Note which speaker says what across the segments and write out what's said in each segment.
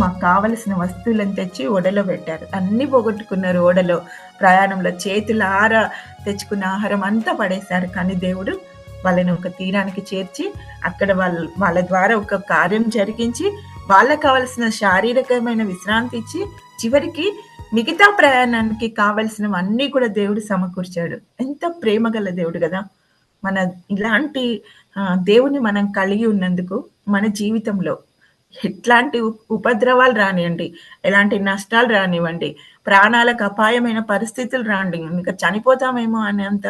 Speaker 1: మాకు కావలసిన వస్తువులను తెచ్చి ఓడలో పెట్టారు. అన్నీ పోగొట్టుకున్నారు ఓడలో. ప్రయాణంలో చేతులారా తెచ్చుకున్న ఆహారం అంతా పడేశారు. కానీ దేవుడు వాళ్ళని ఒక తీరానికి చేర్చి, అక్కడ వాళ్ళ ద్వారా ఒక కార్యం జరిగించి, వాళ్ళకి కావాల్సిన శారీరకమైన విశ్రాంతి ఇచ్చి, చివరికి మిగతా ప్రయాణానికి కావాల్సినవన్నీ కూడా దేవుడు సమకూర్చాడు. ఎంత ప్రేమగల దేవుడు గదా! మన ఇలాంటి దేవుడిని మనం కలిగి ఉన్నందుకు మన జీవితంలో ఎట్లాంటి ఉపద్రవాలు రానియండి, ఎలాంటి నష్టాలు రానివ్వండి, ప్రాణాలకు అపాయమైన పరిస్థితులు రాండి, ఇంకా చనిపోతామేమో అనేంత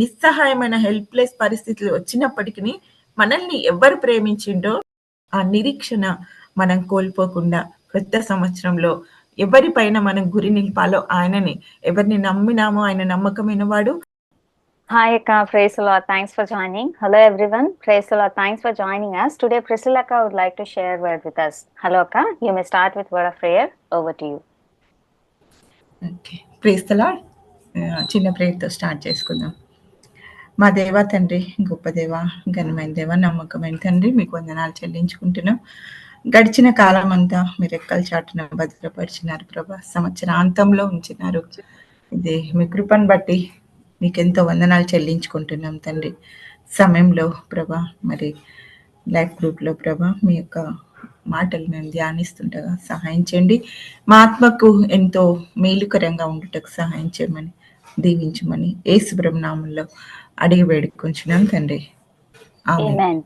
Speaker 1: నిస్సహాయమైన హెల్ప్‌లెస్ పరిస్థితులు వచ్చినప్పటికిని మనల్ని ఎవరు ప్రేమించిండో ఆ నిరీక్షణ మనం కోల్పోకుండా కొత్త సంవత్సరంలో ఎవరిపైన మనం గురి నిలిపాలో ఆయనని. ఎవరిని నమ్మినామో ఆయన నమ్మకమైన వాడు.
Speaker 2: Hi Akka, praise the Lord. Thanks for joining. Hello everyone. Praise the Lord. Thanks for joining us. Today Priscilla Akka would like to share a word with us. Hello Akka, you may start with word of prayer. Over to you.
Speaker 1: Okay, praise the Lord. చిన్న ప్రేయర్తో start చేసుకుందాం. మా దేవా తండ్రి, గొప్ప దేవ, ఘనమైన దేవ, నమ్మకమైన తండ్రి, మీకు వందనాలు చెల్లించుకుంటున్నాం. గడిచిన కాలం అంతా మీరు రెక్కల చాటున భద్రపరిచినారు ప్రభా, సంవత్సరాంతంలో ఉంచినారు. ఇది మీ కృపను బట్టి మీకెంతో వందనాలు చెల్లించుకుంటున్నాం తండ్రి. సమయంలో ప్రభా, మరి లైఫ్ గ్రూప్లో ప్రభా మీ యొక్క మాటలు మేము ధ్యానిస్తుండగా సహాయం చేయండి. మా ఆత్మకు ఎంతో మేలుకరంగా ఉండుటకు సహాయం చేయమని, దీవించమని యేసు ప్రభు నామములో అడిగి వేడుకొంచున్నాం తండ్రి. ఆమేన్.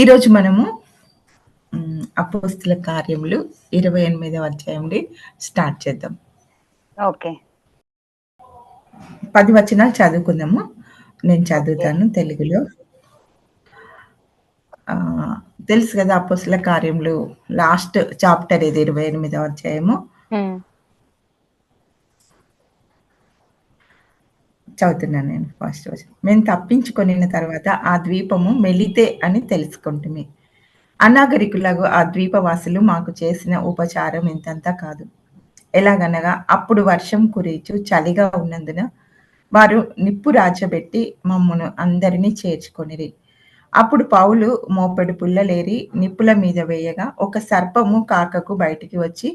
Speaker 1: ఈరోజు మనము అపోస్తుల కార్యములు 28వ అధ్యాయం స్టార్ట్ చేద్దాం.
Speaker 2: ఓకే,
Speaker 1: 10 వచనాలు చదువుకుందాము. నేను చదువుతాను తెలుగులో. తెలుసు కదా, అపోస్తుల కార్యములు లాస్ట్ చాప్టర్ ఇది 28వ అధ్యాయము. చదువుతున్నాను నేను ఫస్ట్ రోజు. మేము తప్పించుకొనిన తర్వాత ఆ ద్వీపము మెలితే అని తెలుసుకుంటుమి. అనాగరికులకు ఆ ద్వీపవాసులు మాకు చేసిన ఉపచారం ఇంతంతా కాదు. ఎలాగనగా అప్పుడు వర్షం కురీచు చలిగా ఉన్నందున వారు నిప్పు రాజబెట్టి మమ్మను అందరినీ చేర్చుకొనిరి. అప్పుడు పౌలు మోపెడు పుల్లలేరి నిప్పుల మీద వేయగా ఒక సర్పము కాకకు బయటికి వచ్చి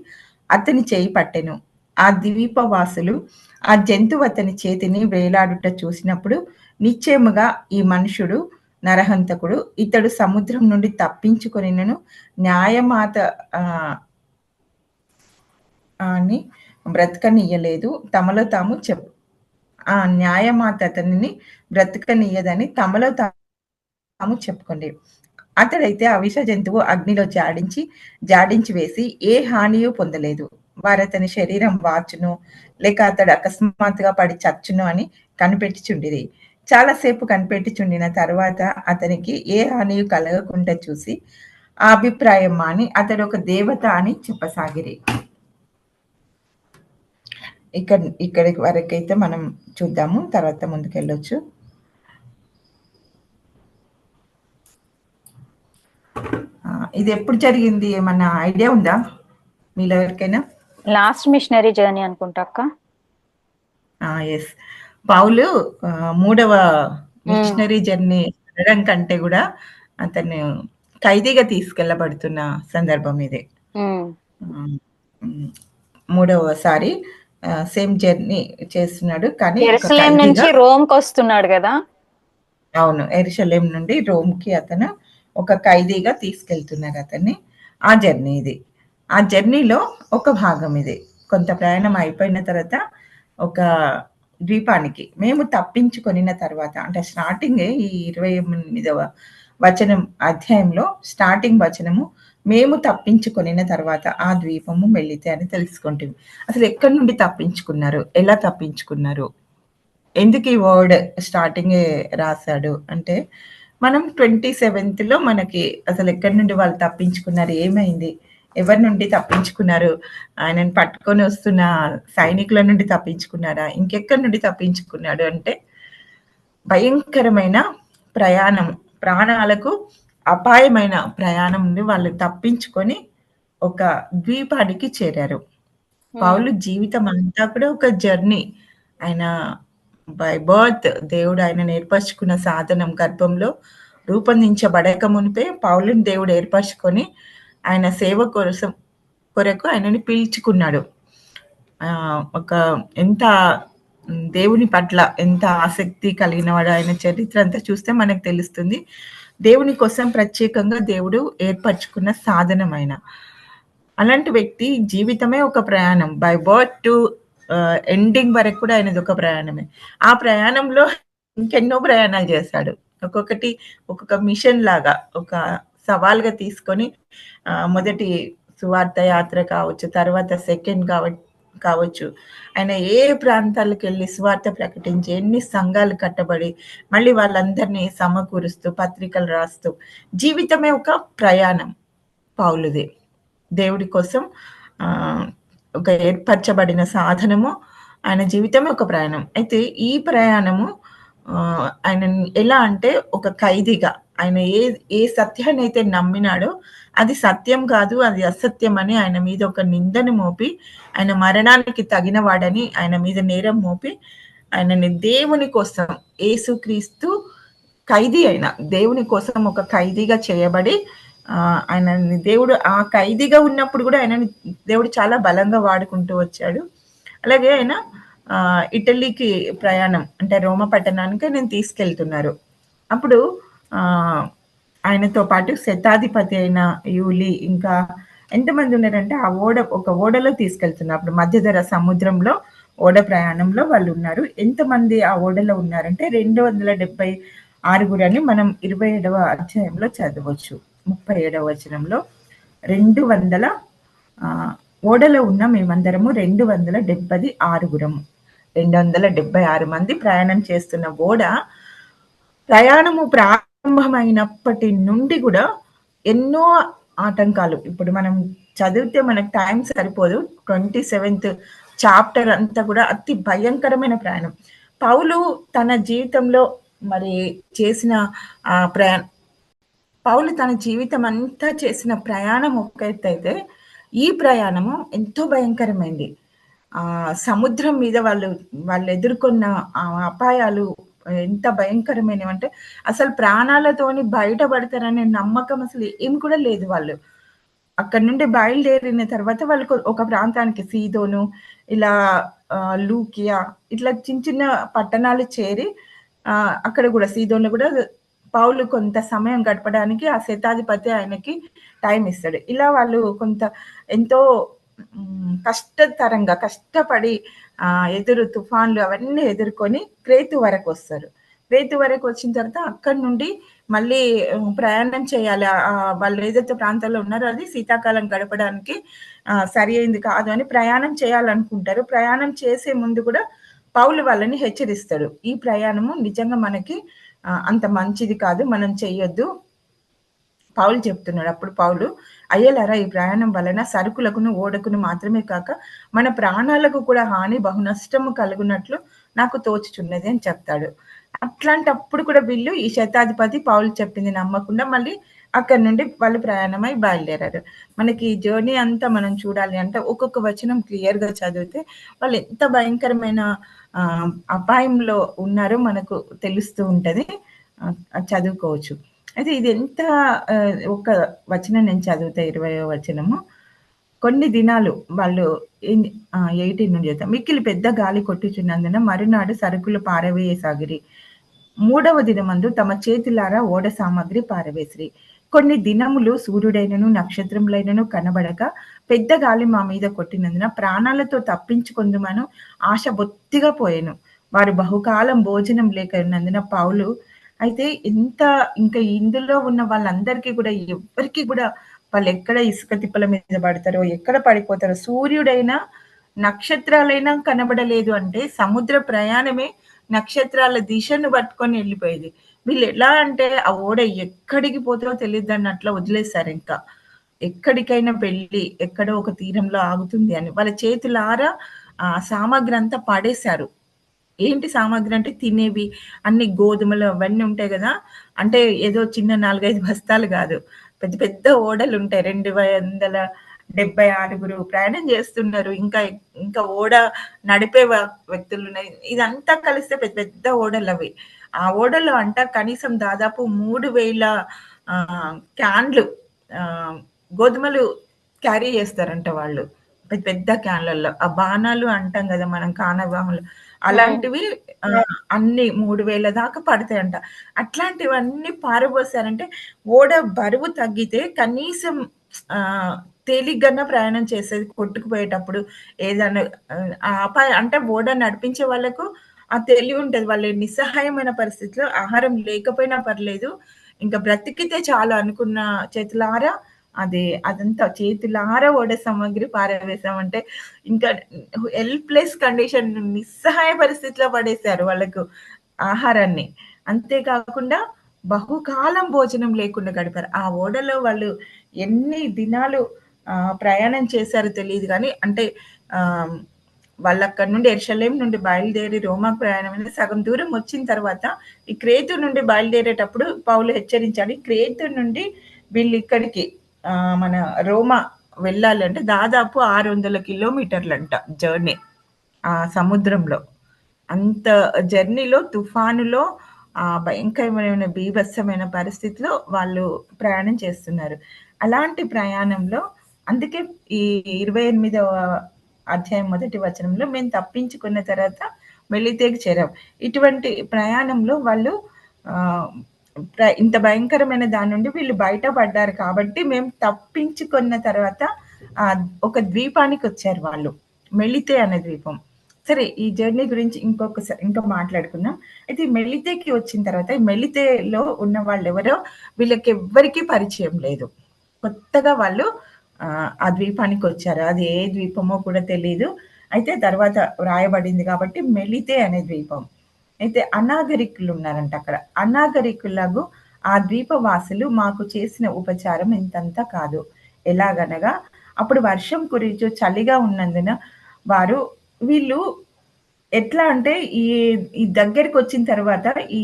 Speaker 1: అతని చేయి పట్టెను. ఆ ద్వీపవాసులు ఆ జంతువు అతని చేతిని వేలాడుట చూసినప్పుడు నిశ్చయముగా ఈ మనుషుడు నరహంతకుడు, ఇతడు సముద్రం నుండి తప్పించుకొనినను న్యాయమాత అని బ్రతకనియ్యలేదు తమలో తాము ఆ న్యాయమాత అతనిని బ్రతకనియ్యదని తమలో తాము చెప్పుకోండి. అతడైతే ఆ విష జంతువు అగ్నిలో జాడించి వేసి ఏ హానియు పొందలేదు. వారు అతని శరీరం వాచును లేక అతడు అకస్మాత్తుగా పడి చచ్చును అని కనిపెట్టుచుండిరి. చాలాసేపు కనిపెట్టుచుండిన తర్వాత అతనికి ఏ హానియు కలగకుండా చూసి ఆ అభిప్రాయం మాని అతడు ఒక దేవత అని చెప్పసాగిరి. ఇక్కడి వరకైతే మనం చూద్దాము, తర్వాత ముందుకెళ్ళొచ్చు. ఇది ఎప్పుడు జరిగింది, ఏమన్నా ఐడియా ఉందా మీలో ఎవరికైనా?
Speaker 2: లాస్ట్ మిషనరీ జర్నీ అనుకుంటా అక్క.
Speaker 1: ఎస్, పౌలు 3వ మిషనరీ జర్నీ అనడం కంటే కూడా అతను ఖైదీగా తీసుకెళ్లబడుతున్న సందర్భం ఇది. 3వసారి సేమ్ జర్నీ చేస్తున్నాడు, కానీ
Speaker 2: యెరూషలేం నుంచి రోమ్కి వస్తున్నాడు కదా.
Speaker 1: అవును, యెరూషలేం నుండి రోమ్కి అతను ఒక ఖైదీగా తీసుకెళ్తున్నారు అతన్ని. ఆ జర్నీ ఇది. ఆ జర్నీలో ఒక భాగం ఇది. కొంత ప్రయాణం అయిపోయిన తర్వాత ఒక ద్వీపానికి మేము తప్పించుకొనిన తర్వాత, అంటే స్టార్టింగ్ ఈ 28వ వచనం అధ్యాయంలో స్టార్టింగ్ వచనము మేము తప్పించుకొనిన తర్వాత ఆ ద్వీపము మెల్లితే అని తెలుసుకుంటుంది. అసలు ఎక్కడి నుండి తప్పించుకున్నారు, ఎలా తప్పించుకున్నారు, ఎందుకు ఈ వర్డ్ స్టార్టింగ్ రాశాడు అంటే, మనం 27th మనకి అసలు ఎక్కడి నుండి వాళ్ళు తప్పించుకున్నారు, ఏమైంది, ఎవరి నుండి తప్పించుకున్నారు, ఆయనను పట్టుకొని వస్తున్న సైనికుల నుండి తప్పించుకున్నారా, ఇంకెక్కడి నుండి తప్పించుకున్నాడు అంటే, భయంకరమైన ప్రయాణం, ప్రాణాలకు అపాయమైన ప్రయాణం నుండి వాళ్ళు తప్పించుకొని ఒక ద్వీపానికి చేరారు. పౌలు జీవితం అంతా కూడా ఒక జర్నీ. ఆయన బై బర్త్ దేవుడు ఆయన ఏర్పరచుకున్న సాధనం, గర్భంలో రూపొందించబడక మునిపే పౌలుని దేవుడు ఏర్పరచుకొని ఆయన సేవ కొరకు ఆయనని పిలుచుకున్నాడు. ఒక ఎంత దేవుని పట్ల ఎంత ఆసక్తి కలిగినవాడో ఆయన చరిత్ర అంతా చూస్తే మనకు తెలుస్తుంది. దేవుని కోసం ప్రత్యేకంగా దేవుడు ఏర్పరచుకున్న సాధనం ఆయన. అలాంటి వ్యక్తి జీవితమే ఒక ప్రయాణం. బై బర్త్ టు ఎండింగ్ వరకు కూడా ఆయనదొక ప్రయాణమే. ఆ ప్రయాణంలో ఇంకెన్నో ప్రయాణాలు చేశాడు. ఒక్కొక్కటి ఒక్కొక్క మిషన్ లాగా ఒక సవాల్‌గా తీసుకొని మొదటి సువార్త యాత్ర కావచ్చు, తర్వాత సెకండ్ కావచ్చు. ఆయన ఏ ప్రాంతాలకెళ్ళి సువార్త ప్రకటించి, ఎన్ని సంఘాలు కట్టబడి, మళ్ళీ వాళ్ళందరినీ సమకూరుస్తూ, పత్రికలు రాస్తూ, జీవితమే ఒక ప్రయాణం పౌలుది. దేవుడి కోసం ఒక ఏర్పరచబడిన సాధనము, ఆయన జీవితమే ఒక ప్రయాణం. అయితే ఈ ప్రయాణము ఆయనని ఎలా అంటే ఒక ఖైదీగా ఆయన ఏ సత్యాన్నైతే నమ్మినాడో అది సత్యం కాదు, అది అసత్యం అని ఆయన మీద ఒక నిందను మోపి, ఆయన మరణానికి తగినవాడని ఆయన మీద నేరం మోపి, ఆయనని దేవుని కోసం యేసుక్రీస్తు ఖైదీ అయిన దేవుని కోసం ఒక ఖైదీగా చేయబడి ఆయనని దేవుడు ఆ ఖైదీగా ఉన్నప్పుడు కూడా ఆయనని దేవుడు చాలా బలంగా వాడుకుంటూ వచ్చాడు. అలాగే ఆయన ఇటలీకి ప్రయాణం అంటే రోమ పట్టణానికి నేను తీసుకెళ్తున్నారు. అప్పుడు ఆయనతో పాటు శతాధిపతి అయిన యూలి ఇంకా ఎంతమంది ఉన్నారంటే ఒక ఓడలో తీసుకెళ్తున్నారు. అప్పుడు మధ్యధర సముద్రంలో ఓడ ప్రయాణంలో వాళ్ళు ఉన్నారు. ఎంతమంది ఆ ఓడలో ఉన్నారంటే 276 అని మనం 27వ అధ్యాయంలో చదవచ్చు. 37వ వచనంలో 200 ఓడలో ఉన్న మేమందరము 276 276 మంది ప్రయాణం చేస్తున్న ఓడ ప్రయాణము ప్రారంభమైనప్పటి నుండి కూడా ఎన్నో ఆటంకాలు. ఇప్పుడు మనం చదివితే మనకు టైం సరిపోదు. 27th చాప్టర్ అంతా కూడా అతి భయంకరమైన ప్రయాణం. పౌలు తన జీవితంలో మరి చేసిన పౌలు తన జీవితం అంతా చేసిన ప్రయాణం ఒక ఎత్తైతే, ఈ ప్రయాణము ఎంతో భయంకరమైంది. సముద్రం మీద వాళ్ళు ఎదుర్కొన్న అపాయాలు ఎంత భయంకరమైనవంటే, అసలు ప్రాణాలతోని బయటపడతారనే నమ్మకం అసలు ఏమి కూడా లేదు వాళ్ళు. అక్కడి నుండి బయలుదేరిన తర్వాత వాళ్ళకు ఒక ప్రాంతానికి సీదోను, ఇలా లూకియా ఇట్లా చిన్న చిన్న పట్టణాలు చేరి అక్కడ కూడా సీదోన్‌లో కూడా పౌలు కొంత సమయం గడపడానికి ఆ శతాధిపతి ఆయనకి టైం ఇస్తాడు. ఇలా వాళ్ళు కొంత ఎంతో కష్టపడి తుఫాన్లు అవన్నీ ఎదుర్కొని క్రేతు వరకు వస్తారు. క్రేతు వరకు వచ్చిన తర్వాత అక్కడి నుండి మళ్ళీ ప్రయాణం చేయాలి. వాళ్ళు ఏదైతే ప్రాంతాల్లో ఉన్నారో అది శీతాకాలం గడపడానికి సరి అయింది కాదు అని ప్రయాణం చేయాలనుకుంటారు. ప్రయాణం చేసే ముందు కూడా పౌలు వాళ్ళని హెచ్చరిస్తాడు. ఈ ప్రయాణము నిజంగా మనకి అంత మంచిది కాదు, మనం చెయ్యొద్దు. పౌలు చెప్తున్నాడు. అప్పుడు పౌలు, అయ్యలారా, ఈ ప్రయాణం వలన సరుకులకును ఓడకును మాత్రమే కాక మన ప్రాణాలకు కూడా హాని బహునష్టము కలుగునట్లు నాకు తోచుచున్నది అని చెప్తాడు. అట్లాంటప్పుడు కూడా వీళ్ళు ఈ శతాధిపతి పౌలు చెప్పింది నమ్మకుండా మళ్ళీ అక్కడి నుండి వాళ్ళు ప్రయాణమై బయలుదేరారు. మనకి జర్నీ అంతా మనం చూడాలి అంటే ఒక్కొక్క వచనం క్లియర్ గా చదివితే వాళ్ళు ఎంత భయంకరమైన అపాయంలో ఉన్నారో మనకు తెలుస్తూ ఉంటది. చదువుకోవచ్చు. అయితే ఇది ఎంత ఒక వచనం నేను చదువుతా 20వ వచనము. కొన్ని దినాలు వాళ్ళు 18 నుండి చదువుతాం. మిక్కిలి పెద్ద గాలి కొట్టుచున్నందున మరునాడు సరుకులు పారవేయసాగిరి. 3వ దినమందు తమ చేతులారా ఓడ సామాగ్రి పారవేసిరి. కొన్ని దినములు సూర్యుడైనను నక్షత్రములైనను కనబడక పెద్ద గాలి మా మీద కొట్టినందున ప్రాణాలతో తప్పించుకొందుమను ఆశ బొత్తిగా పోయెను. వారు బహుకాలం భోజనం లేక ఉన్నందున పౌలు అయితే ఇంకా ఇందులో ఉన్న వాళ్ళందరికీ కూడా ఎవ్వరికి కూడా వాళ్ళు ఎక్కడ ఇసుక తిప్పల మీద పడతారో, ఎక్కడ పడిపోతారో, సూర్యుడైనా నక్షత్రాలైనా కనబడలేదు అంటే సముద్ర ప్రయాణమే నక్షత్రాల దిశను పట్టుకొని వెళ్ళిపోయేది. వీళ్ళు ఎలా అంటే ఆ ఓడ ఎక్కడికి పోతారో తెలియదు అన్నట్లా వదిలేశారు. ఇంకా ఎక్కడికైనా వెళ్ళి ఎక్కడో ఒక తీరంలో ఆగుతుంది అని వాళ్ళ చేతులారా సామాగ్రి అంతా పడేశారు. ఏంటి సామాగ్రి అంటే తినేవి అన్ని గోధుమలు అవన్నీ ఉంటాయి కదా! అంటే ఏదో చిన్న 4, 5 బస్తాలు కాదు. పెద్ద పెద్ద ఓడలు ఉంటాయి. 276 ప్రయాణం చేస్తున్నారు. ఇంకా ఓడ నడిపే వ్యక్తులున్నాయి. ఇదంతా కలిస్తే పెద్ద పెద్ద ఓడలవి. ఆ ఓడలో కనీసం దాదాపు 3000 క్యాన్లు గోధుమలు క్యారీ చేస్తారంట వాళ్ళు. పెద్ద పెద్ద క్యాన్‌లల్లో. ఆ బానాలు అంటాం గదా! మనం కానవాములు.
Speaker 2: హ్మ్.
Speaker 1: అలాంటివి అన్నీ 3000 దాకా పడతాయంట. అట్లాంటివన్నీ పారబోసారంటే ఓడ బరువు తగ్గితే కనీసం తేలిగ్గన్నా ప్రయాణం చేసేది కొట్టుకుపోయేటప్పుడు ఏదన్నా అంటే ఓడ నడిపించే వాళ్ళకు ఆ తెలివుంటది. వాళ్ళు నిస్సహాయమైన పరిస్థితిలో ఆహారం లేకపోయినా పర్లేదు. ఇంక బ్రతికితే చాలు అనుకున్న చేతులారా అదంతా చేతులారా ఓడ సామాగ్రి పారవేశామంటే ఇంకా హెల్ప్‌లెస్ కండిషన్ నిస్సహాయ పరిస్థితిలో పడేశారు వాళ్ళకు ఆహారాన్ని. అంతే కాకుండా బహుకాలం భోజనం లేకుండా గడిపారు. ఆ ఓడలో వాళ్ళు ఎన్ని దినాలు ప్రయాణం చేశారో తెలీదు గానీ అంటే ఆహ్, వాళ్ళక్కడి నుండి యెరూషలేం నుండి బయలుదేరి రోమాకు ప్రయాణమైన సగం దూరం వచ్చిన తర్వాత ఈ క్రేతు నుండి బయలుదేరేటప్పుడు పౌలు హెచ్చరించాడు. ఈ క్రేతు నుండి వీళ్ళిక్కడికి మన రోమా వెళ్ళాలంటే దాదాపు 600 కిలోమీటర్లంట జర్నీ. సముద్రంలో. అంత జర్నీలో తుఫానులో భయంకరమైన బీభత్సమైన పరిస్థితిలో వాళ్ళు ప్రయాణం చేస్తున్నారు. అలాంటి ప్రయాణంలో అందుకే ఈ 28వ అధ్యాయం మొదటి వచనంలో మేము తప్పించుకున్న తర్వాత మెలితేకి చేరాం. ఇటువంటి ప్రయాణంలో వాళ్ళు ఆహ్, ఇంత భయంకరమైన దాని నుండి వీళ్ళు బయట పడ్డారు కాబట్టి మేము తప్పించుకున్న తర్వాత ఒక ద్వీపానికొచ్చారు వాళ్ళు. మెలితే అనే ద్వీపం. సరే ఈ జర్నీ గురించి ఇంకా మాట్లాడుకుందాం. అయితే ఈ మెలితేకి వచ్చిన తర్వాత ఈ మెలితేలో ఉన్న వాళ్ళెవరో వీళ్ళకెవ్వరికీ పరిచయం లేదు. కొత్తగా వాళ్ళు ఆ ద్వీపానికొచ్చారు. అది ఏ ద్వీపమో కూడా తెలీదు. అయితే తర్వాత వ్రాయబడింది కాబట్టి మెలితే అనే ద్వీపం. అయితే అనాగరికులున్నారంట అక్కడ. అనాగరికులకు ఆ ద్వీపవాసులు మాకు చేసిన ఉపచారం ఇంతంతా కాదు. ఎలాగనగా అప్పుడు వర్షం కురిచు చలిగా ఉన్నందున వారు వీళ్ళు ఎట్లా అంటే ఈ ఈ దగ్గరికొచ్చిన తర్వాత ఈ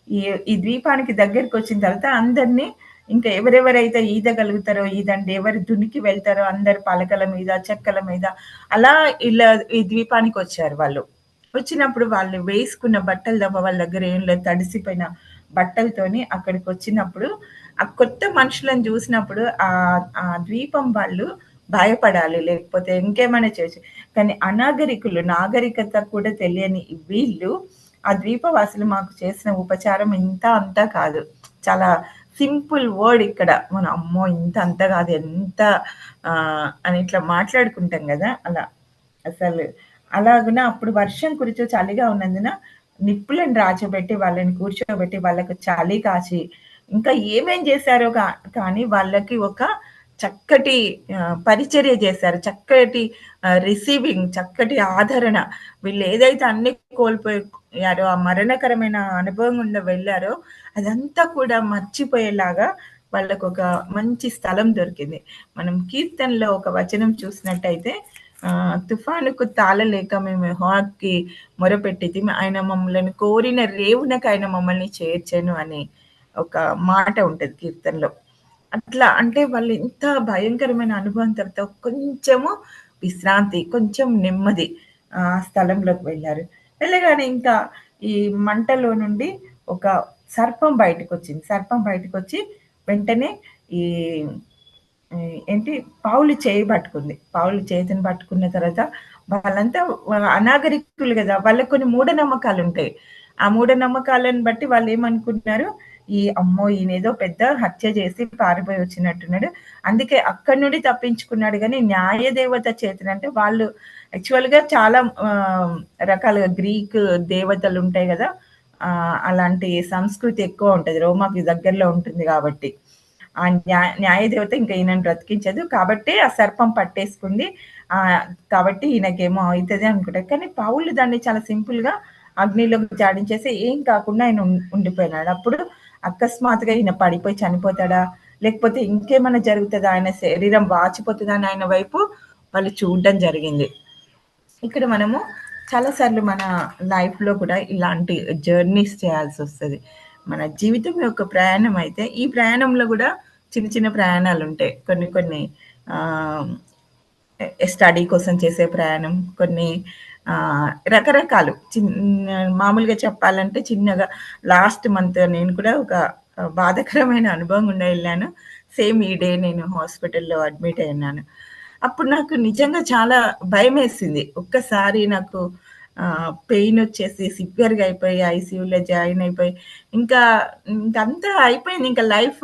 Speaker 1: ఈ ఈ ద్వీపానికి దగ్గరికొచ్చిన తర్వాత అందరిని ఇంకా ఎవరెవరైతే ఈదగలుగుతారో ఈదండి. ఎవరు దునికి వెళ్తారో అందరు పలకల మీద, చెక్కల మీద అలా ఇలా ఈ ద్వీపానికొచ్చారు వాళ్ళు. వచ్చినప్పుడు వాళ్ళు వేసుకున్న బట్టలు తప్ప వాళ్ళ దగ్గర ఏం లేదు. తడిసిపోయిన బట్టలతోని అక్కడికొచ్చినప్పుడు ఆ కొత్త మనుషులను చూసినప్పుడు ఆ ద్వీపం వాళ్ళు భయపడాలి. లేకపోతే ఇంకేమైనా చేయొచ్చు. కానీ అనాగరికులు, నాగరికత కూడా తెలియని వీళ్ళు ఆ ద్వీపవాసులు మాకు చేసిన ఉపచారం ఇంత అంతా కాదు. చాలా సింపుల్ వర్డ్ ఇక్కడ. మనం అమ్మో! ఇంత అంత కాదు. ఎంత అని ఇట్లా మాట్లాడుకుంటాం గదా! అలా. అసలు అలాగున అప్పుడు వర్షం కురిచు చలిగా ఉన్నందున నిప్పులను రాచబెట్టి వాళ్ళని కూర్చోబెట్టి వాళ్ళకు చలి కాచి ఇంకా ఏమేం చేశారో కానీ వాళ్ళకి ఒక చక్కటి పరిచర్య చేశారు. చక్కటి రిసీవింగ్ చక్కటి ఆదరణ. వీళ్ళు ఏదైతే అన్నీ కోల్పోయారో, ఆ మరణకరమైన అనుభవం గుండా వెళ్లారో అదంతా కూడా మర్చిపోయేలాగా వాళ్ళకొక మంచి స్థలం దొరికింది. మనం కీర్తనలో ఒక వచనం చూసినట్టయితే తుఫానుకు తాళలేక మేము యెహోవాకి మొరపెట్టితిమి. ఆయన మమ్మలను కోరిన రేవునకు ఆయన మమ్మల్ని చేర్చెను అని ఒక మాట ఉంటది కీర్తనలో. అట్లా అంటే వాళ్ళు ఇంత భయంకరమైన అనుభవం తర్వాత కొంచెము విశ్రాంతి, కొంచెం నెమ్మది స్థలంలోకి వెళ్లారు. వెళ్ళగానే ఇంకా ఈ మంటలో నుండి ఒక సర్పం బయటకొచ్చింది. సర్పం బయటకొచ్చి వెంటనే ఈ ఈ ఏంటి పావులు చేయి పట్టుకుంది. పావులు చేతిని పట్టుకున్న తర్వాత వాళ్ళంతా అనాగరికులు గదా! వాళ్ళకి కొన్ని మూఢనమ్మకాలుంటాయి. ఆ మూఢనమ్మకాలను బట్టి వాళ్ళేమనుకుంటున్నారు, అమ్మో! ఈయనేదో పెద్ద హత్య చేసి పారిపోయి వచ్చినట్టున్నాడు. అందుకే అక్కడి నుండి తప్పించుకున్నాడు గానీ, న్యాయ దేవత చేతనంటే వాళ్ళు యాక్చువల్‌గా చాలా రకాలుగా గ్రీక్ దేవతలుంటాయి గదా! అలాంటి సంస్కృతి ఎక్కువ ఉంటది. రోమాకి దగ్గరలో ఉంటుంది గాబట్టి. ఆ న్యాయదేవత ఇంక ఈయనని బ్రతికించదు. కాబట్టే ఆ సర్పం పట్టేసుకుంది. కాబట్టి ఈయనకేమో అయితది అనుకుంటారు. కానీ పౌలు దాన్ని చాలా సింపుల్‌గా అగ్నిలోకి జాడించేసి ఏం కాకుండా ఆయన ఉండిపోయినాడు. అప్పుడు అకస్మాత్తుగా ఈయన పడిపోయి చనిపోతాడా? లేకపోతే ఇంకేమన్నా జరుగుతదా? ఆయన శరీరం వాచిపోతదా? అని ఆయన వైపు వాళ్ళు చూడడం జరిగింది. ఇక్కడ మనము చాలా సార్లు మన లైఫ్‌లో కూడా ఇలాంటి జర్నీస్ చేయాల్సొస్తది. మన జీవితం యొక్క ప్రయాణం అయితే, ఈ ప్రయాణంలో గూడా చిన్న చిన్న ప్రయాణాలుంటాయి. కొన్ని కొన్ని ఆహ్, స్టడీ కోసం చేసే ప్రయాణం, కొన్ని రకరకాలు మామూలుగా చెప్పాలంటే చిన్నగా లాస్ట్ మంత్ నేను కూడా ఒక బాధాకరమైన అనుభవం గుండా ఎళ్ళాను. సేమ్ ఈ డే నేను హాస్పిటల్‌లో అడ్మిట్ అయ్యున్నాను. అప్పుడు నాకు నిజంగా చాలా భయమేసింది. ఒక్కసారి నాకు పెయినొచ్చేసి సివియర్‌గా అయిపోయి ఐసీయూలో జాయిన్ అయిపోయి ఇంకా ఇంకంతా అయిపోయింది. ఇంకా లైఫ్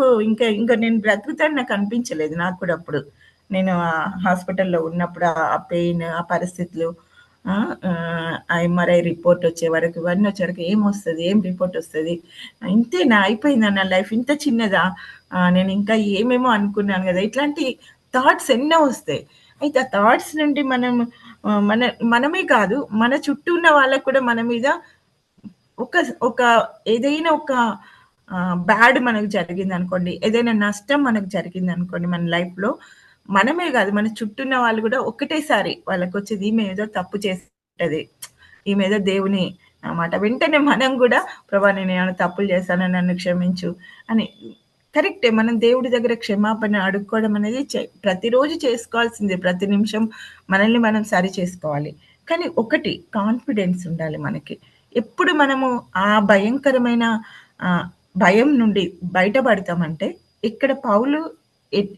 Speaker 1: ఇంక నేను బ్రతుకుతాను నాకు అనిపించలేదు నాకు కూడా అప్పుడు. నేను హాస్పిటల్‌లో ఉన్నప్పుడు ఆ పెయిన్, ఆ పరిస్థితులు ఆ ఎంఆర్ఐ రిపోర్ట్ వచ్చే వరకు, ఇవన్నీ వచ్చే వరకు ఏమొస్తది? ఏం రిపోర్ట్ వస్తది? ఇంతేనా? అయిపోయిందా నా లైఫ్? ఇంత చిన్నదా? నేను ఇంకా ఏమేమో అనుకున్నాను గదా! ఇట్లాంటి థాట్స్ ఎన్నో వస్తాయి. అయితే ఆ థాట్స్ నుండి మనం మనమే కాదు, మన చుట్టూ ఉన్న వాళ్ళకి కూడా మన మీద ఒక ఒక ఏదైనా ఒక బ్యాడ్ మనకు జరిగిందనుకోండి, ఏదైనా నష్టం మనకు జరిగిందనుకోండి మన లైఫ్‌లో, మనమే గాదు మన చుట్టూ ఉన్న వాళ్ళు గూడా ఒకటేసారి వాళ్ళకొచ్చేది ఈమె ఏదో తప్పు చేసింటది. ఈమె ఏదో దేవుని మాట వెంటనే మనం గూడా ప్రభా నేనేమైనా తప్పులు చేశానా నన్ను క్షమించు అని కరెక్టే. మనం దేవుడి దగ్గర క్షమాపణ అడుక్కోవడం అనేది ప్రతిరోజు చేసుకోవాల్సిందే. ప్రతి నిమిషం మనల్ని మనం సరి చేసుకోవాలి. కానీ ఒకటి కాన్ఫిడెన్స్ ఉండాలి మనకి. ఎప్పుడు మనము ఆ భయంకరమైన ఆహ్, భయం నుండి బయటపడతామంటే, ఇక్కడ పౌలు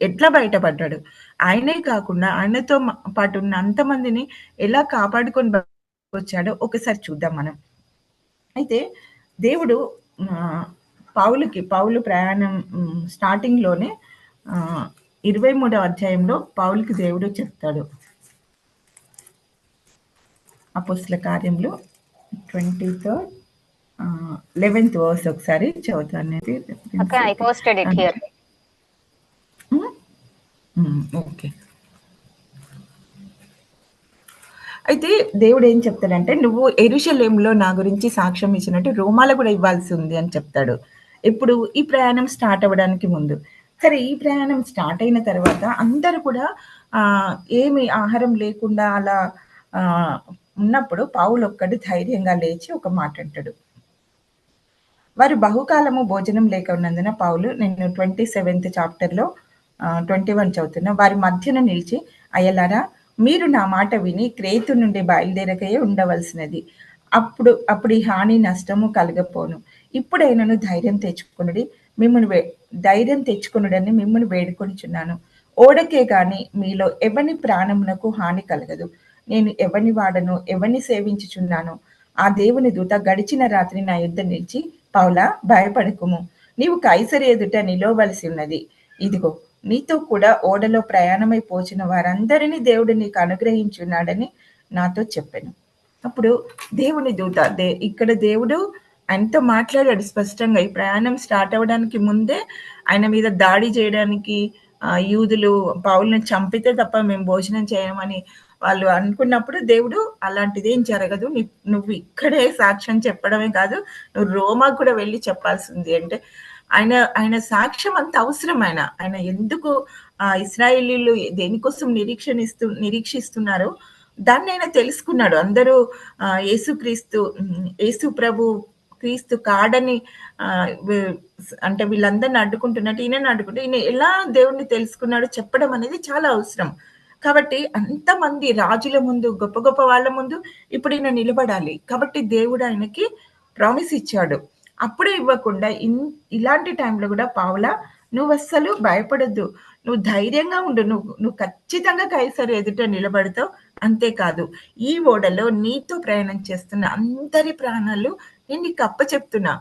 Speaker 1: ఎట్లా బయటపడ్డాడు? ఆయనే కాకుండా ఆయనతో పాటు ఉన్న అంతమందిని ఎలా కాపాడుకొని వచ్చాడో ఒకసారి చూద్దాం మనం. అయితే దేవుడు పౌలు ప్రయాణం స్టార్టింగ్‌లోనే 23వ అధ్యాయంలో పౌలుకి దేవుడు చెప్తాడు. అపోస్తల కార్యములు 23 11th వర్స్ ఒకసారి చదువుతానండి.
Speaker 2: Okay, I posted it here.
Speaker 1: Okay. అయితే దేవుడు ఏం చెప్తాడంటే, "నువ్వు యెరూషలేములో నా గురించి సాక్ష్యం ఇచ్చినట్టు రోమాలో కూడా ఇవ్వాల్సి ఉంది" అని చెప్తాడు. ఎప్పుడు? ఈ ప్రయాణం స్టార్ట్ అవ్వడానికి ముందు. సరే ఈ ప్రయాణం స్టార్ట్ అయిన తర్వాత అందరూ కూడా ఆహ్, ఏమి ఆహారం లేకుండా అలా ఆహ్, ఉన్నప్పుడు పౌలొక్కడు ధైర్యంగా లేచి ఒక మాట అంటాడు. వారు బహుకాలము భోజనం లేక ఉన్నందున పౌలు నేను 27th చాప్టర్‌లో 21 చదువుతున్నా. వారి మధ్యన నిలిచి అయ్యలారా మీరు నా మాట విని క్రేతు నుండి బయలుదేరకయే ఉండవలసినది. అప్పుడు ఈ హాని నష్టము కలగపోను. ఇప్పుడైనను ధైర్యం తెచ్చుకొనుడి. ధైర్యం తెచ్చుకొనుడని మిమ్మును వేడుకొనుచున్నాను. ఓడకే గాని మీలో ఎవని ప్రాణమునకు హాని కలగదు. నేను ఎవని వాడను, ఎవని సేవించుచున్నానో ఆ దేవుని దూత గడిచిన రాత్రి నా యుద్ధ నిలిచి పౌలా భయపడకుము. నీవు కైసరి ఎదుట నిలవవలసి ఉన్నది. ఇదిగో నీతో కూడా ఓడలో ప్రయాణమై పోచిన వారందరినీ దేవుడు నీకు అనుగ్రహించున్నాడని నాతో చెప్పెను. అప్పుడు దేవుని దూత ఇక్కడ దేవుడు ఆయనతో మాట్లాడాడు స్పష్టంగా. ఈ ప్రయాణం స్టార్ట్ అవ్వడానికి ముందే ఆయన మీద దాడి చేయడానికి యూదులు పౌలుని చంపితే తప్ప మేము భోజనం చేయమని వాళ్ళు అనుకున్నప్పుడు దేవుడు అలాంటిదేం జరగదు. నువ్వు ఇక్కడే సాక్ష్యం చెప్పడమే కాదు, నువ్వు రోమాకు కూడా వెళ్లి చెప్పాల్సింది అంటే ఆయన సాక్ష్యం అంత అవసరం ఆయన ఎందుకు ఇశ్రాయేలీయులు దేనికోసం నిరీక్షిస్తున్నారో దాన్ని ఆయన తెలుసుకున్నాడు. అందరూ యేసు ప్రభు క్రీస్తు కాడని అంటే వీళ్ళందరిని అడ్డుకుంటున్నట్టు ఈయనని అడ్డుకుంటే ఈయన ఎలా దేవుడిని తెలుసుకున్నాడో చెప్పడం అనేది చాలా అవసరం. కాబట్టి అంతమంది రాజుల ముందు, గొప్ప గొప్ప వాళ్ళ ముందు ఇప్పుడు ఈయన నిలబడాలి. కాబట్టి దేవుడు ఆయనకి ప్రామిస్ ఇచ్చాడు. అప్పుడే ఇవ్వకుండా ఇలాంటి టైంలో కూడా పావులా నువ్వస్సలు భయపడొద్దు. నువ్వు ధైర్యంగా ఉండు. నువ్వు ఖచ్చితంగా కైసరు ఎదుట నిలబడతావు. అంతేకాదు ఈ ఓడలో నీతో ప్రయాణం చేస్తున్న అందరి ప్రాణాలు నేను నీకు అప్పచెప్తున్నా.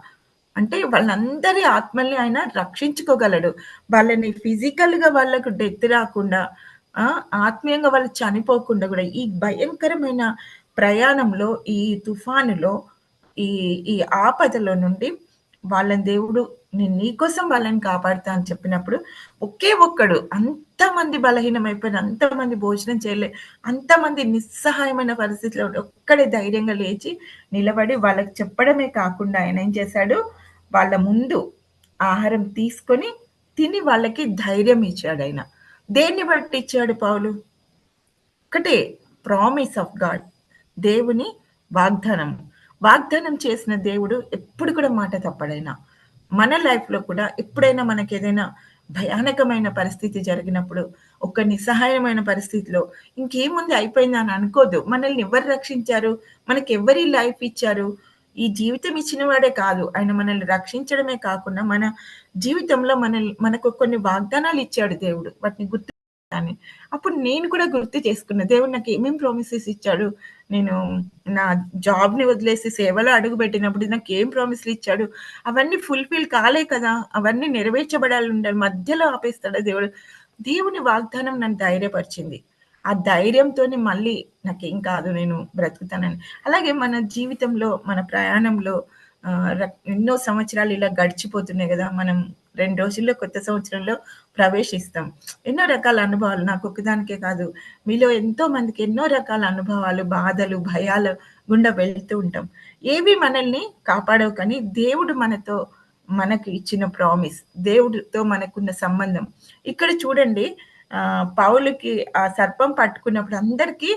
Speaker 1: అంటే వాళ్ళందరి ఆత్మల్ని ఆయన రక్షించుకోగలడు. వాళ్ళని ఫిజికల్‌గా వాళ్ళకు డెత్ రాకుండా ఆత్మీయంగా వాళ్ళు చనిపోకుండా గూడా ఈ భయంకరమైన ప్రయాణంలో, ఈ తుఫానులో, ఈ ఈ ఆపదలో నుండి వాళ్ళని దేవుడు నేను నీకోసం వాళ్ళని కాపాడుతా అని చెప్పినప్పుడు ఒకే ఒక్కడు అంతమంది బలహీనమైపోయిన, అంతమంది భోజనం చేయలే, అంతమంది నిస్సహాయమైన పరిస్థితిలో ఒక్కడే ధైర్యంగా లేచి నిలబడి వాళ్ళకి చెప్పడమే కాకుండా ఆయన ఏం చేశాడు, వాళ్ళ ముందు ఆహారం తీసుకొని తిని వాళ్ళకి ధైర్యం ఇచ్చాడాయన. దేన్ని బట్టి ఇచ్చాడు పౌలు? ఒకటే ప్రామిస్ ఆఫ్ గాడ్. దేవుని వాగ్దానం. వాగ్దానం చేసిన దేవుడు ఎప్పుడు కూడా మాట తప్పడాయన. మన లైఫ్‌లో కూడా ఎప్పుడైనా మనకేదైనా భయానకమైన పరిస్థితి జరిగినప్పుడు, ఒక నిస్సహాయమైన పరిస్థితిలో ఇంకేముంది అయిపోయిందని అనుకోద్దు. మనల్ని ఎవరు రక్షించారు? మనకెవ్వరి లైఫ్ ఇచ్చారు? ఈ జీవితం ఇచ్చిన వాడే కాదు. ఆయన మనల్ని రక్షించడమే కాకుండా, మన జీవితంలో మనకు కొన్ని వాగ్దానాలు ఇచ్చాడు దేవుడు. వాటిని గుర్తు అప్పుడు నేను కూడా గుర్తు చేసుకున్నా. దేవుడు నాకు ఏమేం ప్రామిసెస్ ఇచ్చాడు. నేను నా జాబ్‌ని వదిలేసి సేవలో అడుగుపెట్టినప్పుడు నాకేం ప్రామిస్‌లు ఇచ్చాడు. అవన్నీ ఫుల్‌ఫిల్ కాలే కదా! అవన్నీ నెరవేర్చబడాలి మధ్యలో ఆపేస్తాడా దేవుడు? దేవుని వాగ్దానం నన్ను ధైర్యపరిచింది. ఆ ధైర్యంతోని మళ్ళీ నాకేం కాదు నేను బ్రతుకుతానని. అలాగే మన జీవితంలో, మన ప్రయాణంలో ఎన్నో సంవత్సరాలు ఇలా గడిచిపోతున్నాయి గదా! మనం 2 రోజుల్లో కొత్త సంవత్సరంలో ప్రవేశిస్తాం. ఎన్నో రకాల అనుభవాలు నాకొక్కదానికే కాదు. మీలో ఎంతో మందికి ఎన్నో రకాల అనుభవాలు, బాధలు, భయాలు గుండా వెళ్తూ ఉంటాం. ఏవి మనల్ని కాపాడవు కానీ దేవుడు మనకు ఇచ్చిన ప్రామిస్, దేవుడితో మనకున్న సంబంధం. ఇక్కడ చూడండి పౌలుకి ఆ సర్పం పట్టుకున్నప్పుడు అందరికీ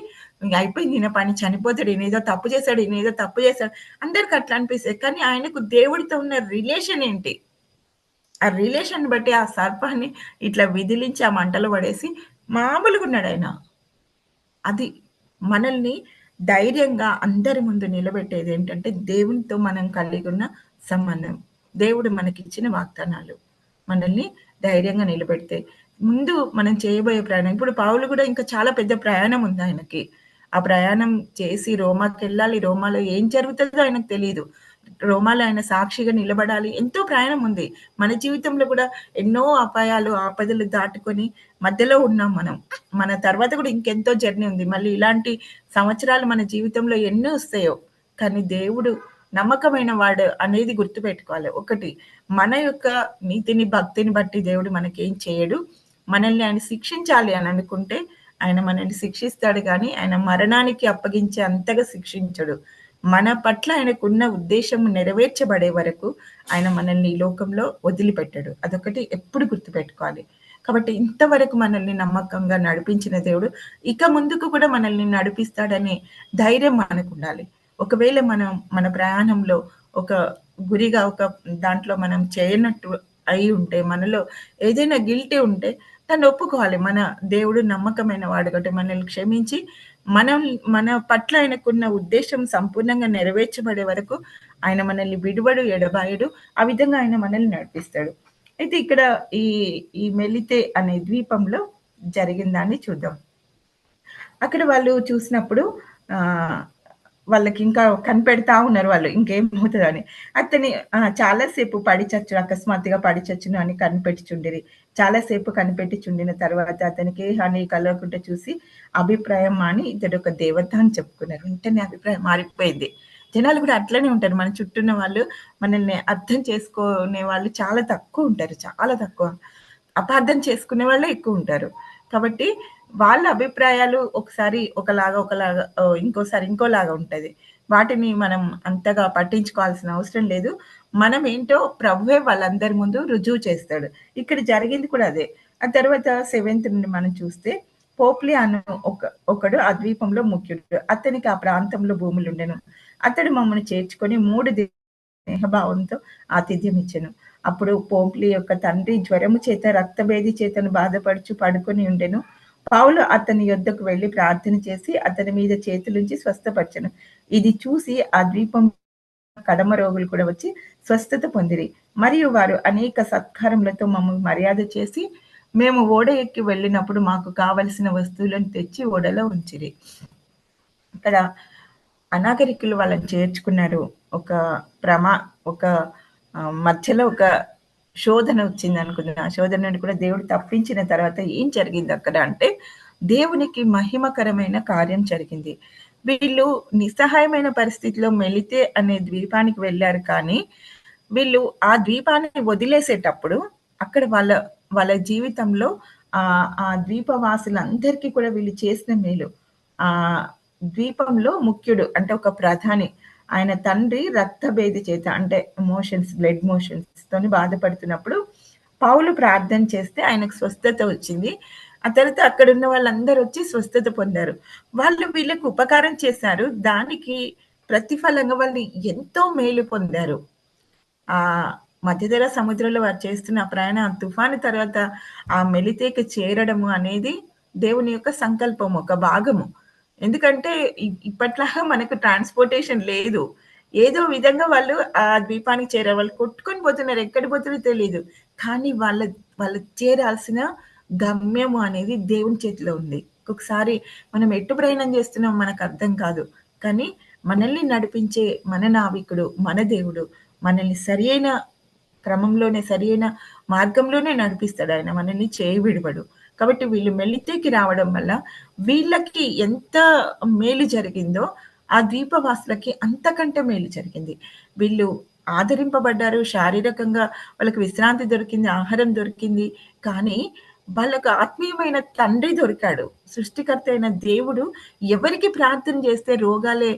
Speaker 1: ఇంగ అయిపోయింది ఈయన పని చనిపోతాడు. ఈయనేదో తప్పు చేశాడు. ఈయనేదో తప్పు చేశాడు. అందరికి అట్లా అనిపిస్తది. కానీ ఆయనకు దేవుడితో ఉన్న రిలేషన్ ఏంటి? ఆ రిలేషన్ బట్టి ఆ సర్పాన్ని ఇట్లా విదిలించి ఆ మంటలో పడేసి మామూలుగున్నాడాయన. అది మనల్ని ధైర్యంగా అందరి ముందు నిలబెట్టేదేంటంటే, దేవునితో మనం కలిగున్న సంబంధం. దేవుడు మనకిచ్చిన వాగ్దానాలు. మనల్ని ధైర్యంగా నిలబెడతాయి. ముందు మనం చేయబోయే ప్రయాణం ఇప్పుడు పౌలు గూడా ఇంకా చాలా పెద్ద ప్రయాణం ఉందాయనకి. ఆ ప్రయాణం చేసి రోమాకెళ్ళాలి. రోమాలో ఏం జరుగుతదో ఆయనకు తెలీదు. రోమాలో ఆయన సాక్షిగా నిలబడాలి. ఎంతో ప్రయాణం ఉంది. మన జీవితంలో కూడా ఎన్నో అపాయాలు, ఆపదలు దాటుకొని మధ్యలో ఉన్నాం మనం. మన తర్వాత కూడా ఇంకెంతో జర్నీ ఉంది. మళ్ళీ ఇలాంటి సంవత్సరాలు మన జీవితంలో ఎన్ని వస్తాయో. కానీ దేవుడు నమ్మకమైన వాడు అనేది గుర్తుపెట్టుకోవాలి. ఒకటి మన యొక్క నీతిని, భక్తిని బట్టి దేవుడు మనకేం చేయడు. మనల్ని ఆయన శిక్షించాలి అని అనుకుంటే ఆయన మనల్ని శిక్షిస్తాడు గానీ, ఆయన మరణానికి అప్పగించే అంతగా శిక్షించడు. మన పట్ల ఆయనకున్న ఉద్దేశం నెరవేర్చబడే వరకు ఆయన మనల్ని ఈ లోకంలో వదిలిపెట్టడు. అదొకటి ఎప్పుడు గుర్తుపెట్టుకోవాలి. కాబట్టి ఇంతవరకు మనల్ని నమ్మకంగా నడిపించిన దేవుడు ఇక ముందుకు కూడా మనల్ని నడిపిస్తాడనే ధైర్యం మనకుండాలి. ఒకవేళ మనం మన ప్రయాణంలో ఒక గురిగా ఒక దాంట్లో మనం చేయనట్టు అయి ఉంటే, మనలో ఏదైనా గిల్టీ ఉంటే దాన్ని ఒప్పుకోవాలి. మన దేవుడు నమ్మకమైన వాడు కాబట్టి మనల్ని క్షమించి మనం మన పట్ల ఆయనకున్న ఉద్దేశ్యం సంపూర్ణంగా నెరవేర్చబడే వరకు ఆయన మనల్ని విడువడు, ఎడబాయడు. ఆ విధంగా ఆయన మనల్ని నడిపిస్తాడు. అయితే ఇక్కడ ఈ ఈ మెలితే అనే ద్వీపంలో జరిగిన దాన్ని చూద్దాం. అక్కడ వాళ్ళు చూసినప్పుడు ఆహ్, వాళ్ళకింకా కనిపెడతా ఉన్నారు వాళ్ళు. ఇంకేమవుతదని. అతని చాలా సేపు పడి చచ్చును అకస్మాత్తుగా పడి చచ్చును అని కనిపెట్టుచుండిరి. చాలా సేపు కనిపెట్టుచుండిన తర్వాత అతనికి ఏ హాని కలగకుండా చూసి అభిప్రాయం మాని ఇతడొక దేవత అని చెప్పుకున్నారు. వెంటనే అభిప్రాయం మారిపోయింది. జనాలు గూడా అట్లనే ఉంటారు. మన చుట్టూ ఉన్న వాళ్ళు మనల్ని అర్థం చేసుకునే వాళ్ళు చాలా తక్కువుంటారు. చాలా తక్కువ. అపార్థం చేసుకునే వాళ్ళే ఎక్కువుంటారు. కాబట్టి వాళ్ళ అభిప్రాయాలు ఒకసారి ఒకలాగా ఇంకోసారి ఇంకోలాగా ఉంటది. వాటిని మనం అంతగా పట్టించుకోవాల్సిన అవసరం లేదు. మనం ఏంటో ప్రభువే వాళ్ళందరి ముందు రుజువు చేస్తాడు. ఇక్కడ జరిగింది కూడా అదే. ఆ తర్వాత సెవెంత్ నుండి మనం చూస్తే పోప్లి అను ఒకడు ఆ ద్వీపంలో ముఖ్యుడు. అతనికి ఆ ప్రాంతంలో భూములుండెను. అతడు మమ్మల్ని చేర్చుకొని 3 స్నేహభావంతో ఆతిథ్యం ఇచ్చెను. అప్పుడు పోప్లి యొక్క తండ్రి జ్వరము చేత రక్తభేది చేతను బాధపడుచు పడుకొని ఉండెను. పౌలు అతని యొద్దకు వెళ్లి ప్రార్థన చేసి అతని మీద చేతులుంచి స్వస్థపరచెను. ఇది చూసి ఆ ద్వీపం కడమ రోగులు కూడా వచ్చి స్వస్థత పొందిరి. మరియు వారు అనేక సత్కారములతో మమ్మల్ని మర్యాద చేసి మేము ఓడ ఎక్కి వెళ్ళినప్పుడు మాకు కావలసిన వస్తువులను తెచ్చి ఓడలో ఉంచిరి. ఇక్కడ అనాగరికులు వాళ్ళని చేర్చుకున్నారు. ఒక ప్రమా ఒక మధ్యలో ఒక శోధన వచ్చిందనుకుందాం. ఆ శోధన నుండి కూడా దేవుడు తప్పించిన తర్వాత ఏం జరిగిందక్కడ అంటే, దేవునికి మహిమకరమైన కార్యం జరిగింది. వీళ్ళు నిస్సహాయమైన పరిస్థితిలో మెలితే అనే ద్వీపానికి వెళ్లారు కానీ, వీళ్ళు ఆ ద్వీపాన్ని వదిలేసేటప్పుడు అక్కడ వాళ్ళ జీవితంలో ఆ ద్వీపవాసులందరికీ కూడా వీళ్ళు చేసిన మేలు. ద్వీపంలో ముఖ్యుడు అంటే ఒక ప్రధాని. ఆయన తండ్రి రక్తభేది చేత అంటే బ్లడ్ మోషన్స్ తోని బాధపడుతున్నప్పుడు పౌలు ప్రార్థన చేస్తే ఆయనకు స్వస్థత వచ్చింది. ఆ తర్వాత అక్కడున్న వాళ్ళందరూ వచ్చి స్వస్థత పొందారు. వాళ్ళు వీళ్ళకి ఉపకారం చేశారు. దానికి ప్రతిఫలంగా వాళ్ళు ఎంతో మేలు పొందారు. మధ్యధరా సముద్రంలో వారు చేస్తున్న ప్రయాణం తుఫాను తర్వాత ఆ మెలితేకి చేరడము అనేది దేవుని యొక్క సంకల్పం ఒక భాగము. ఎందుకంటే ఇప్పట్లాగా మనకు ట్రాన్స్‌పోర్టేషన్ లేదు. ఏదో విధంగా వాళ్ళు ఆ ద్వీపానికి చేరారు. వాళ్ళు కొట్టుకొని పోతున్నారు. ఎక్కడికి పోతున్నారో తెలీదు. కానీ వాళ్ళు చేరాల్సిన గమ్యము అనేది దేవుని చేతిలో ఉంది. ఒక్కొక్కసారి మనం ఎటు ప్రయాణం చేస్తున్నామో మనకర్థం కాదు. కానీ మనల్ని నడిపించే మన నావికుడు, మన దేవుడు మనల్ని సరియైన క్రమంలోనే, సరియైన మార్గంలోనే నడిపిస్తాడాయన. మనల్ని చేయి విడవడు. కాబట్టి వీళ్ళు మెలితికి రావడం వల్ల వీళ్ళకి ఎంత మేలు జరిగిందో, ఆ ద్వీపవాసులకి అంతకంటే మేలు జరిగింది. వీళ్ళు ఆదరింపబడ్డారు. శారీరకంగా వాళ్ళకి విశ్రాంతి దొరికింది, ఆహారం దొరికింది. కానీ వాళ్ళకు ఆత్మీయమైన తండ్రి దొరికాడు. సృష్టికర్త అయిన దేవుడు ఎవరికి ప్రార్థన చేస్తే రోగాలే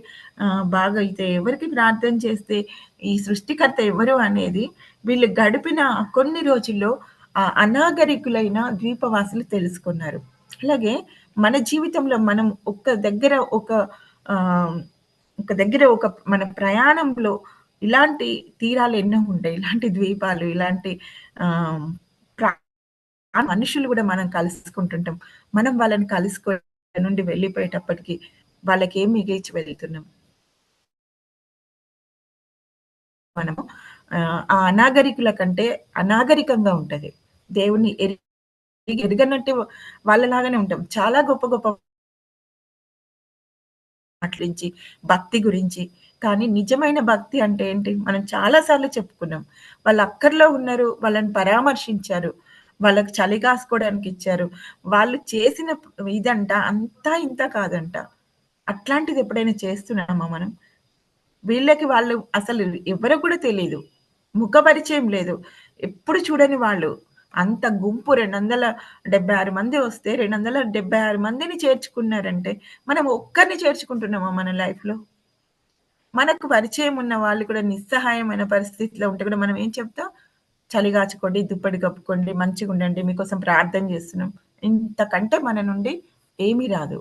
Speaker 1: బాగైతాయి, ఎవరికి ప్రార్థన చేస్తే ఈ సృష్టికర్త ఎవరు అనేది వీళ్ళు గడిపిన కొన్ని రోజుల్లో ఆ అనాగరికులైన ద్వీపవాసులు తెలుసుకున్నారు. అలాగే మన జీవితంలో మనం ఆహ్, ఒక దగ్గర మన ప్రయాణంలో ఇలాంటి తీరాలు ఎన్నో ఉంటాయి. ఇలాంటి ద్వీపాలు, ఇలాంటి ఆహ్, ప్రా మనుషులు గూడా మనం కలుసుకుంటుంటాం. మనం వాళ్ళని కలుసుకోవడం నుండి వెళ్ళిపోయేటప్పటికి వాళ్ళకేం మిగిల్చి వెళ్తున్నాం? మనము ఆ అనాగరికుల కంటే అనాగరికంగా ఉంటది. దేవుడిని ఎరగనట్టు వాళ్ళలాగానే ఉంటాం. చాలా గొప్ప గొప్ప మాటలించి, భక్తి గురించి. కానీ నిజమైన భక్తి అంటే ఏంటి? మనం చాలా సార్లు చెప్పుకున్నాం. వాళ్ళు అక్కరలో ఉన్నారు. వాళ్ళని పరామర్శించారు. వాళ్ళకి చలి కాసుకోవడానికి ఇచ్చారు. వాళ్ళు చేసిన ఇదంట అంతా ఇంతా కాదంట. అట్లాంటిది ఎప్పుడైనా చేస్తున్నామా మనం? వీళ్ళకి వాళ్ళు అసలు ఎవరో కూడా తెలీదు. ముఖ పరిచయం లేదు. ఎప్పుడు చూడని వాళ్ళు. అంత గుంపు 276 మంది వస్తే 276 మందిని చేర్చుకున్నారంటే, మనం ఒక్కరిని చేర్చుకుంటున్నామా మన లైఫ్‌లో? మనకు పరిచయం ఉన్న వాళ్ళు కూడా నిస్సహాయమైన పరిస్థితిలో ఉంటే కూడా మనం ఏం చెప్తాం? చలి కాచుకోండి, దుప్పటి కప్పుకోండి, మంచిగుండండి, మీకోసం ప్రార్థన చేస్తున్నాం. ఇంతకంటే మన నుండి ఏమీ రాదు.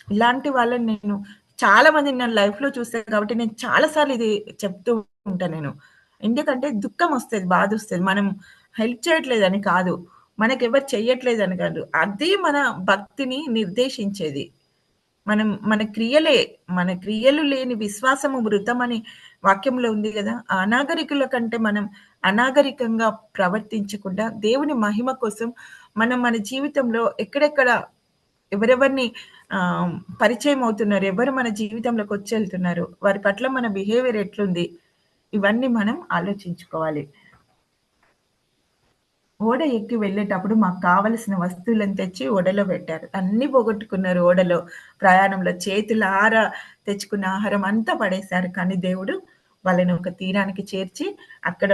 Speaker 1: ఇలాంటి వాళ్ళని నేను చాలా మందిని నా లైఫ్‌లో చూసాను కాబట్టి నేను చాలా సార్లు ఇది చెప్తూ ఉంటా నేను. ఎందుకంటే దుఃఖమొస్తది, బాధొస్తది. మనం హెల్ప్ చేయట్లేదని కాదు. మనకెవరు చెయ్యట్లేదని కాదు. అది మన భక్తిని నిర్దేశించేది. మన క్రియలు లేని విశ్వాసము వృథమని వాక్యంలో ఉంది గదా! ఆ అనాగరికుల కంటే మనం అనాగరికంగా ప్రవర్తించకుండా దేవుని మహిమ కోసం మనం మన జీవితంలో ఎక్కడెక్కడ ఎవరెవరిని ఆహ్, పరిచయం అవుతున్నారు, ఎవరు మన జీవితంలోకొచ్చెళ్తున్నారు, వారి పట్ల మన బిహేవియర్ ఎట్లుంది, ఇవన్నీ మనం ఆలోచించుకోవాలి. ఓడ ఎక్కి వెళ్ళేటప్పుడు మాకు కావలసిన వస్తువులను తెచ్చి ఓడలో పెట్టారు. అన్నీ పోగొట్టుకున్నారు ఓడలో. ప్రయాణంలో చేతులారా తెచ్చుకున్న ఆహారం అంతా పడేశారు. కానీ దేవుడు వాళ్ళని ఒక తీరానికి చేర్చి, అక్కడ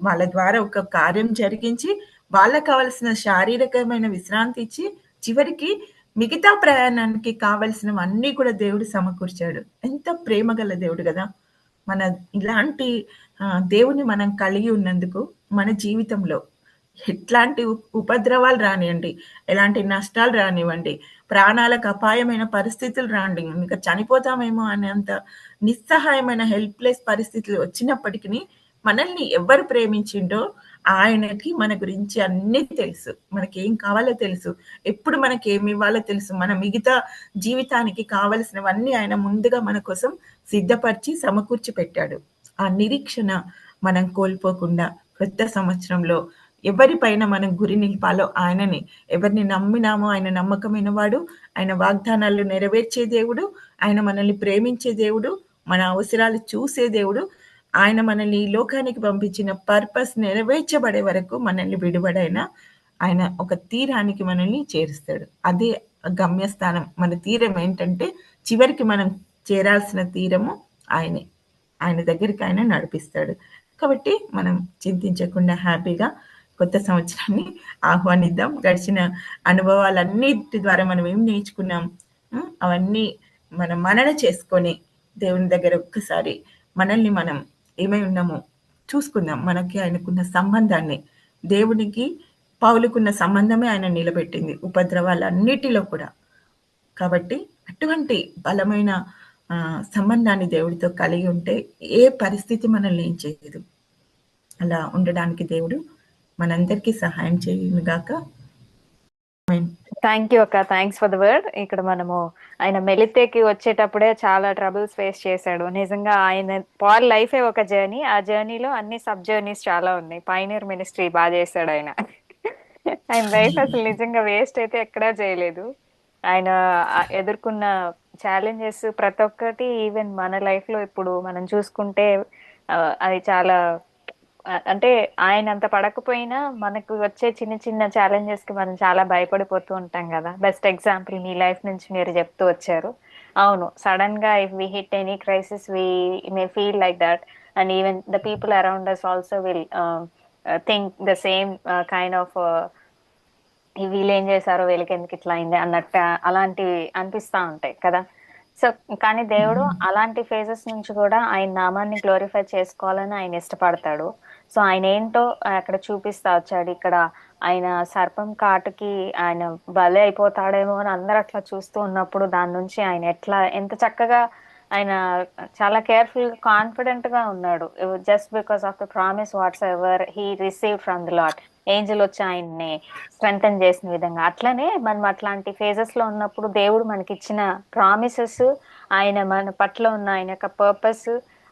Speaker 1: వాళ్ళ ద్వారా ఒక కార్యం జరిగించి, వాళ్ళకి కావాల్సిన శారీరకమైన విశ్రాంతి ఇచ్చి, చివరికి మిగతా ప్రయాణానికి కావాల్సినవన్నీ కూడా దేవుడు సమకూర్చాడు. ఎంత ప్రేమగల దేవుడు గదా! మన ఇలాంటి దేవుడిని మనం కలిగి ఉన్నందుకు మన జీవితంలో ఎట్లాంటి ఉపద్రవాలు రానియండి, ఎలాంటి నష్టాలు రానివ్వండి, ప్రాణాలకు అపాయమైన పరిస్థితులు రాండి, ఇంక చనిపోతామేమో అనేంత నిస్సహాయమైన హెల్ప్‌లెస్ పరిస్థితులు వచ్చినప్పటికిని, మనల్ని ఎవరు ప్రేమించిండో ఆయనకి మన గురించి అన్నీ తెలుసు. మనకేం కావాలో తెలుసు. ఎప్పుడు మనకేమివ్వాలో తెలుసు. మన మిగతా జీవితానికి కావలసినవన్నీ ఆయన ముందుగా మన కోసం సిద్ధపరిచి, సమకూర్చి పెట్టాడు. ఆ నిరీక్షణ మనం కోల్పోకుండా కొత్త సంవత్సరంలో ఎవరి పైన మనం గురి నిలిపాలో ఆయనని. ఎవరిని నమ్మినామో ఆయన నమ్మకమైన వాడు. ఆయన వాగ్దానాలు నెరవేర్చే దేవుడు. ఆయన మనల్ని ప్రేమించే దేవుడు. మన అవసరాలు చూసే దేవుడు. ఆయన మనల్ని ఈ లోకానికి పంపించిన పర్పస్ నెరవేర్చబడే వరకు మనల్ని విడువడాయన. ఆయన ఒక తీరానికి మనల్ని చేరుస్తాడు. అదే గమ్యస్థానం. మన తీరం ఏంటంటే చివరికి మనం చేరాల్సిన తీరము ఆయనే. ఆయన దగ్గరికి ఆయన నడిపిస్తాడు. కాబట్టి మనం చింతించకుండా హ్యాపీగా కొత్త సంవత్సరాన్ని ఆహ్వానిద్దాం. గడిచిన అనుభవాలన్నిటి ద్వారా మనం ఏం నేర్చుకున్నాం, అవన్నీ మనం మనన చేసుకొని దేవుని దగ్గర ఒక్కసారి మనల్ని మనం ఏమై ఉన్నామో చూసుకుందాం. మనకి ఆయనకున్న సంబంధాన్ని. దేవునికి పౌలుకున్న సంబంధమే ఆయన నిలబెట్టింది ఉపద్రవాలన్నిటిలో కూడా. కాబట్టి అటువంటి బలమైన సంబంధాన్ని దేవుడితో కలిగి ఉంటే ఏ పరిస్థితి మనల్ని ఏం చేయదు. అలా ఉండడానికి దేవుడు మనందరికీ సహాయం చేయునుగాక. ఆమేన్.
Speaker 2: థ్యాంక్ యూ అక్క, థ్యాంక్స్ ఫర్ ద వర్డ్. ఇక్కడ మనము ఆయన మెలితేకి వచ్చేటప్పుడే చాలా ట్రబుల్స్ ఫేస్ చేశాడు. నిజంగా ఆయన పాల్ లైఫే ఒక జర్నీ. ఆ జర్నీలో అన్ని సబ్ జర్నీస్ చాలా ఉన్నాయి. పైనీర్ మినిస్ట్రీ బాగా చేశాడు ఆయన. ఆయన లైఫ్ అసలు నిజంగా వేస్ట్ అయితే ఎక్కడా చేయలేదు. ఆయన ఎదుర్కొన్న ఛాలెంజెస్ ప్రతి ఒక్కటి ఈవెన్ మన లైఫ్ లో ఇప్పుడు మనం చూసుకుంటే అది చాలా అంటే ఆయన అంత పడకపోయినా మనకు వచ్చే చిన్న చిన్న ఛాలెంజెస్ కి మనం చాలా భయపడిపోతూ ఉంటాం కదా. బెస్ట్ ఎగ్జాంపుల్ మీ లైఫ్ నుంచి మీరు చెప్తూ వచ్చారు. అవును, సడన్ గా if we hit any crisis we may feel like that, and even the people around us also will think the same kind of వీళ్ళు ఏం చేశారో వీళ్ళకి ఎందుకు ఇట్లా అయింది అన్నట్టు అలాంటివి అనిపిస్తా ఉంటాయి కదా. సో కానీ దేవుడు అలాంటి ఫేజెస్ నుంచి కూడా ఆయన నామాన్ని గ్లోరిఫై చేసుకోవాలని ఆయన ఇష్టపడతాడు. సో ఆయన ఏంటో అక్కడ చూపిస్తా వచ్చాడు. ఇక్కడ ఆయన సర్పం కాటుకి ఆయన బలి అయిపోతాడేమో అని అందరు అట్లా చూస్తూ ఉన్నప్పుడు దాని నుంచి ఆయన ఎట్లా ఎంత చక్కగా ఆయన చాలా కేర్ఫుల్ కాన్ఫిడెంట్ గా ఉన్నాడు. Just because of the promise what's ever he receive from the Lord, angel వచ్చి ఆయన్ని స్ట్రెంథన్ చేసిన విధంగా. అట్లనే మనం అట్లాంటి ఫేజెస్ లో ఉన్నప్పుడు దేవుడు మనకి ఇచ్చిన ప్రామిసెస్, ఆయన మన పట్ల ఉన్న ఆయన యొక్క పర్పస్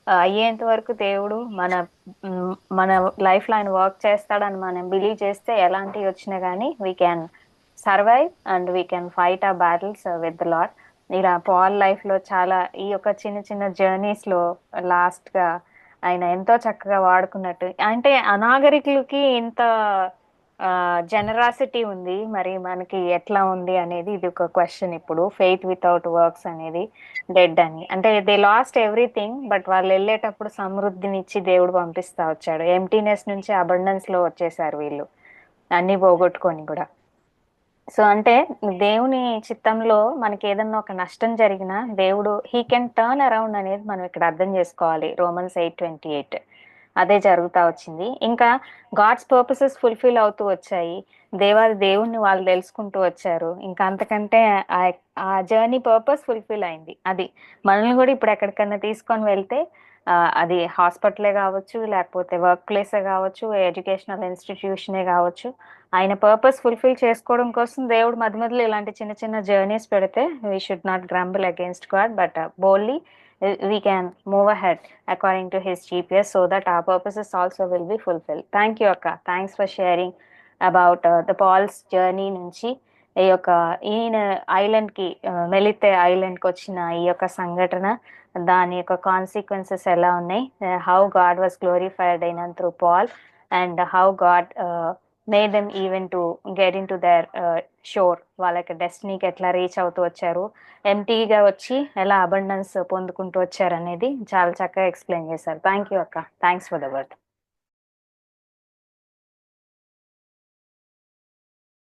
Speaker 2: అయ్యేంత వరకు దేవుడు మన లైఫ్ లో ఆయన వర్క్ చేస్తాడని మనం బిలీవ్ చేస్తే ఎలాంటివి వచ్చినా గానీ we can survive and we can fight ఆ బ్యాటిల్స్ విత్ ద లాట్. ఇలా పాల్ లైఫ్ లో చాలా ఈ యొక్క చిన్న చిన్న జర్నీస్ లో లాస్ట్ గా ఆయన ఎంతో చక్కగా వాడుకున్నట్టు. అంటే అనాగరికులకి ఇంత జనరాసిటీ ఉంది, మరి మనకి ఎట్లా ఉంది అనేది ఇది ఒక క్వశ్చన్. ఇప్పుడు ఫెయిత్ వితౌట్ వర్క్స్ అనేది డెడ్ అని, అంటే దే లాస్ట్ ఎవ్రీథింగ్, బట్ వాళ్ళు వెళ్ళేటప్పుడు సమృద్ధినిచ్చి దేవుడు పంపిస్తా వచ్చాడు. ఎంటీనెస్ నుంచి అబండెన్స్ లో వచ్చేసారు వీళ్ళు, అన్ని పోగొట్టుకొని కూడా. సో అంటే దేవుని చిత్తంలో మనకి ఏదన్నా ఒక నష్టం జరిగినా దేవుడు హీ కెన్ టర్న్ అరౌండ్ అనేది మనం ఇక్కడ అర్థం చేసుకోవాలి. రోమన్స్ 8:28 అదే జరుగుతా వచ్చింది. ఇంకా గాడ్స్ పర్పసెస్ ఫుల్ఫిల్ అవుతూ వచ్చాయి. దేవుణ్ణి వాళ్ళు తెలుసుకుంటూ వచ్చారు. ఇంకా అంతకంటే ఆ జర్నీ పర్పస్ ఫుల్ఫిల్ అయింది. అది మనల్ని కూడా ఇప్పుడు ఎక్కడికన్నా తీసుకొని వెళ్తే అది హాస్పిటలే కావచ్చు, లేకపోతే వర్క్ ప్లేసే కావచ్చు, ఎడ్యుకేషనల్ ఇన్స్టిట్యూషనే కావచ్చు, ఆయన పర్పస్ ఫుల్ఫిల్ చేసుకోవడం కోసం దేవుడు మధ్య మధ్యలో ఇలాంటి చిన్న చిన్న జర్నీస్ పెడితే we should not grumble against God, but బోల్లీ we can move ahead according to his GPS so that our purposes also will be fulfilled. Thank you akka, thanks for sharing about the Paul's journey నుంచి ఈ యొక్క ఈయన island కి Melite island కి వచ్చిన ఈ యొక్క సంఘటన, దాని యొక్క కాన్సిక్వెన్సెస్ ఎలా ఉన్నాయి, how God was glorified in and through Paul, and how God made them even to get in to their shore, వాళ్ళకి డెస్టినీకి ఎట్లా రీచ్ అవుతూ వచ్చారు, ఎంటీగా వచ్చి ఎలా అబండెన్స్ పొందుకుంటూ వచ్చారు అనేది చాలా చక్కగా ఎక్స్ప్లెయిన్ చేశారు. థ్యాంక్ యూ అక్క, థ్యాంక్స్ ఫర్ ద వర్డ్.